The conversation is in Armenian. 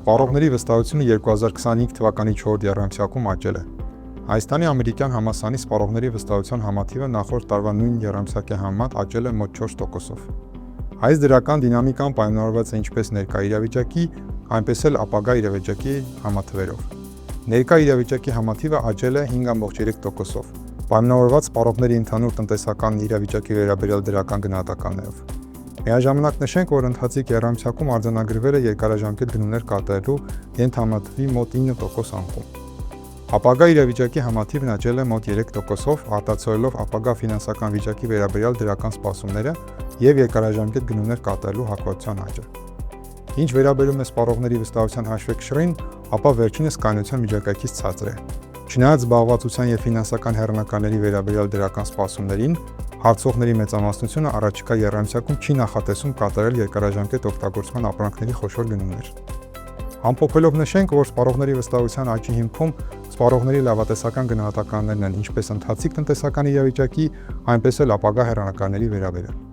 Սպառողների վստահությունը 2025 թվականի 4-րդ եռամսյակում աճել է։ Հայաստանի ամերիկյան համալսարանի սպառողների վստահության համաթիվը նախորդ տարվա նույն եռամսյակի համեմատ աճել է մոտ 4%-ով։ Այս դրական դինամիկան պայմանավորված է ինչպես ներկա իրավիճակի, այնպես էլ ապագա իրավիճակի համաթվերով։ Ներկա իրավիճակի համաթիվը աճել է 5.3%-ով, պայմանավորված սպառողների ընդհանուր տնտեսական իրավիճակի վերաբերյալ դրական գնահատականներով։ Միաժամանակ նշենք, որ ընթացիկ եռամսյակում արձանագրվել է երկարաժամկետ գնումներ կատարելու ենթամատվի մոտ 9% անկում։ Ապագա իրավիճակի համաթիվն աճել է մոտ 3%-ով, արտացոլելով ապագա ֆինանսական վիճակի վերաբերյալ դրական սպասումները և երկարաժամկետ գնումներ կատարելու հակվածության աճը։ Ինչ վերաբերում է սպառողների վստահության հաշվեկշռին, ապա վերջինս կայունության միջակայքից ցածր է։ Չնայած զբաղվածության և ֆինանսական հեռանկարների վերաբերյալ դրական սպասումներին, հարցողների մեծամասնությունը առաջիկա եռամսյակում չի նախատեսում կատարել երկարաժամկետ օգտագործման ապրանքների խոշոր գնումներ։ Ամփոփելով նշենք, որ սպառողների վստահության աճի հիմքում սպառողների լավատեսական գնահատականներն են ինչպես ընթացիկ տնտեսական իրավիճակի, այնպես էլ ապագա հեռանկարների վերաբերյալ։